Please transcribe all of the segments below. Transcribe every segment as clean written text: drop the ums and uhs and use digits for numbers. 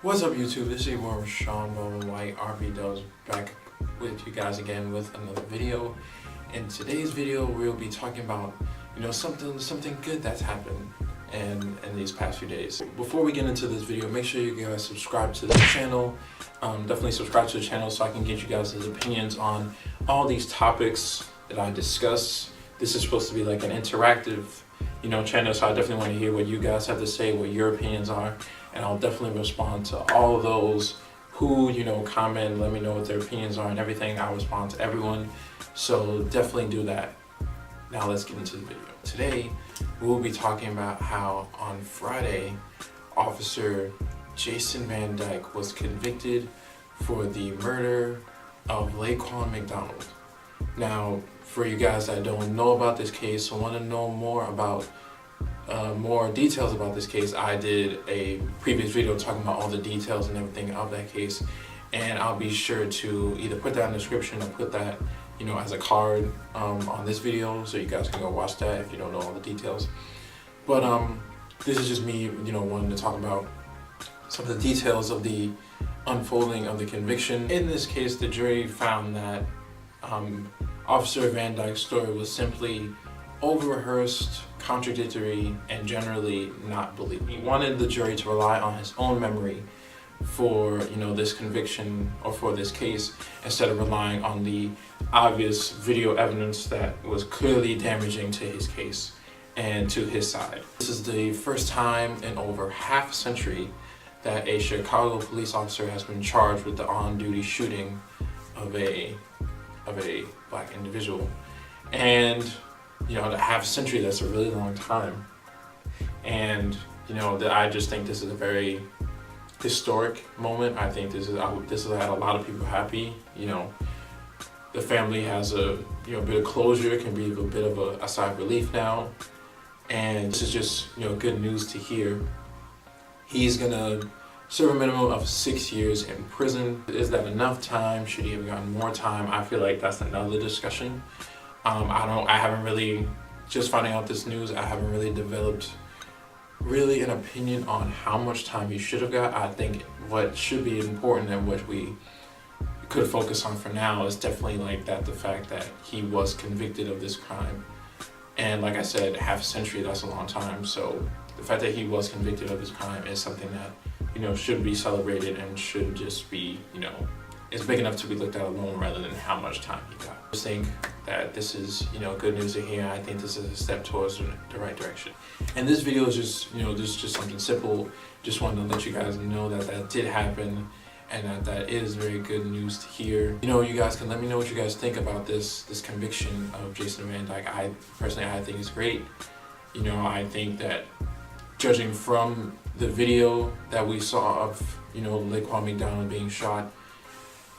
What's up, YouTube? This is your boy Sean White, RB Dubs, back with you guys again with another video. In today's video, we'll be talking about, something good that's happened in these past few days. Before we get into this video, make sure you guys subscribe to the channel. Definitely subscribe to the channel so I can get you guys' opinions on all these topics that I discuss. This is supposed to be like an interactive, channel, so I definitely want to hear what you guys have to say, what your opinions are, and I'll definitely respond to all of those who, comment, let me know what their opinions are and everything. I'll respond to everyone, so definitely do that. Now let's get into the video. Today, we'll be talking about how on Friday, Officer Jason Van Dyke was convicted for the murder of Laquan McDonald. Now, for you guys that don't know about this case or want to know more about more details about this case, I did a previous video talking about all the details and everything of that case, and I'll be sure to either put that in the description or put that as a card on this video, so you guys can go watch that if you don't know all the details. But this is just me wanting to talk about some of the details of the unfolding of the conviction. In this case, the jury found that Officer Van Dyke's story was simply over-rehearsed, contradictory, and generally not believed. He wanted the jury to rely on his own memory for this conviction or for this case, instead of relying on the obvious video evidence that was clearly damaging to his case and to his side. This is the first time in over half a century that a Chicago police officer has been charged with the on-duty shooting of a black individual. And the half century, that's a really long time. And that I just think this is a very historic moment. I think this has had a lot of people happy. The family has a bit of closure, can be a bit of a sigh of relief now. And this is just good news to hear. He's gonna serve a minimum of 6 years in prison. Is that enough time? Should he have gotten more time? I feel like that's another discussion. I haven't really, just finding out this news, I haven't really developed an opinion on how much time he should have got. I think what should be important and what we could focus on for now is definitely the fact that he was convicted of this crime. And like I said, half a century, that's a long time. So the fact that he was convicted of this crime is something that, should be celebrated and should just be, it's big enough to be looked at alone rather than how much time he got. I just think that this is, good news to hear. I think this is a step towards the right direction. And this video is just something simple. Just wanted to let you guys know that did happen, and that is very good news to hear. You guys can let me know what you guys think about this conviction of Jason Van Dyke. I think it's great. I think that judging from the video that we saw of Laquan McDonald being shot,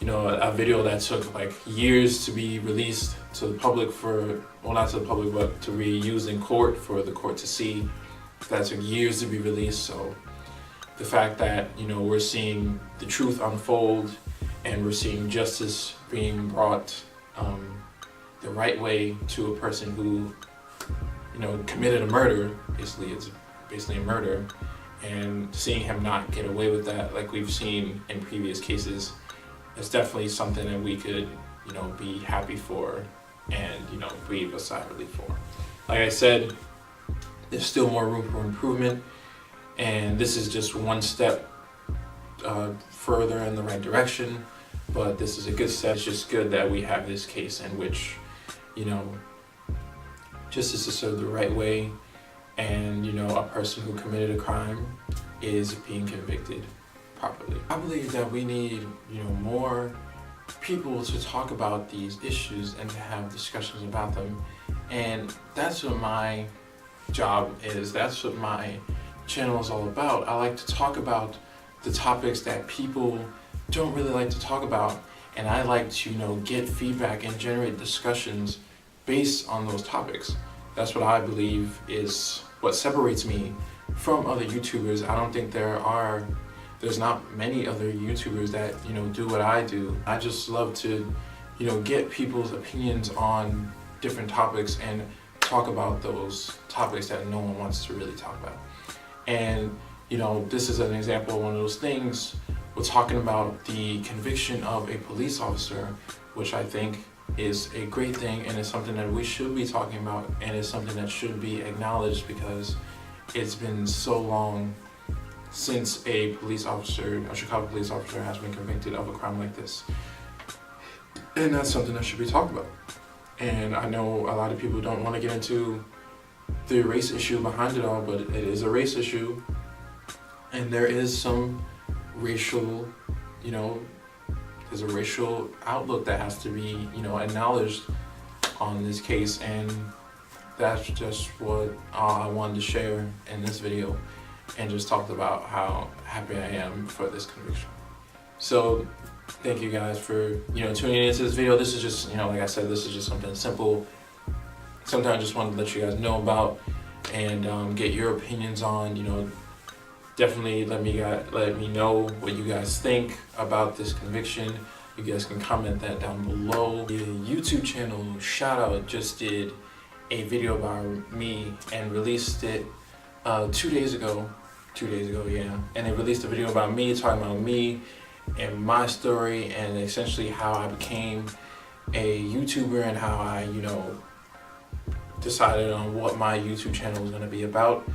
a video that took years to be released to the public not to the public, but to be used in court for the court to see. That took years to be released. So the fact that we're seeing the truth unfold and we're seeing justice being brought the right way to a person who committed a murder. It's basically a murder, and seeing him not get away with that like we've seen in previous cases, it's definitely something that we could be happy for and breathe a sigh of relief for. Like I said, there's still more room for improvement, and this is just one step further in the right direction, but this is a good step. It's just good that we have this case in which justice is served the right way, and a person who committed a crime is being convicted properly. I believe that we need more people to talk about these issues and to have discussions about them, and that's what my job is. That's what my channel is all about. I like to talk about the topics that people don't really like to talk about, and I like to get feedback and generate discussions based on those topics. That's what I believe is what separates me from other YouTubers. I don't think there's not many other YouTubers that do what I do. I just love to get people's opinions on different topics and talk about those topics that no one wants to really talk about. And you know, this is an example of one of those things. We're talking about the conviction of a police officer, which I think is a great thing, and it's something that we should be talking about, and it's something that should be acknowledged because it's been so long since a Chicago police officer has been convicted of a crime like this. And that's something that should be talked about. And I know a lot of people don't want to get into the race issue behind it all, but it is a race issue. And there is some racial, you know, there's a racial outlook that has to be, you know, acknowledged on this case. And that's just what I wanted to share in this video, and just talked about how happy I am for this conviction. So thank you guys for, you know, tuning into this video. This is just, you know, like I said, this is just something simple. Something I just wanted to let you guys know about and get your opinions on. You know, definitely let me know what you guys think about this conviction. You guys can comment that down below. The YouTube channel Shoutout just did a video about me and released it 2 days ago. 2 days ago, yeah. And they released a video about me, talking about me and my story, and essentially how I became a YouTuber and how I, you know, decided on what my YouTube channel was going to be about.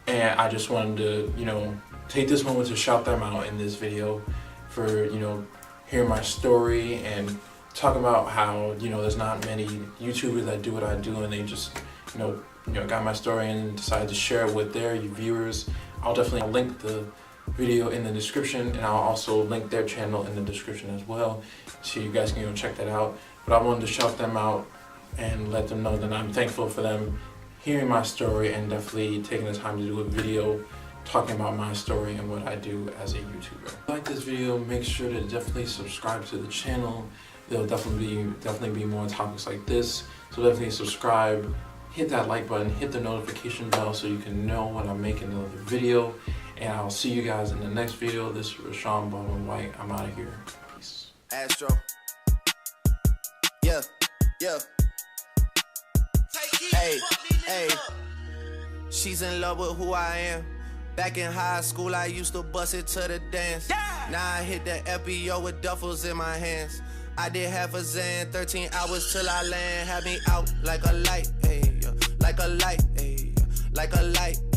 And I just wanted to, you know, take this moment to shout them out in this video for, you know, hearing my story and talk about how, you know, there's not many YouTubers that do what I do, and they just, you know, got my story and decided to share it with their viewers. I'll definitely link the video in the description, and I'll also link their channel in the description as well, so you guys can go check that out. But I wanted to shout them out and let them know that I'm thankful for them hearing my story and definitely taking the time to do a video talking about my story and what I do as a YouTuber. If you like this video, make sure to definitely subscribe to the channel. There'll definitely be more topics like this, so definitely subscribe, hit that like button, hit the notification bell so you can know when I'm making another video. And I'll see you guys in the next video. This is Rashawn Baldwin White. I'm out of here. Peace. Astro. Yeah. Hey. She's in love with who I am. Back in high school, I used to bust it to the dance. Yeah. Now I hit the FBO with duffels in my hands. I did half a Zan, 13 hours till I land. Had me out like a light, like a light, like a light.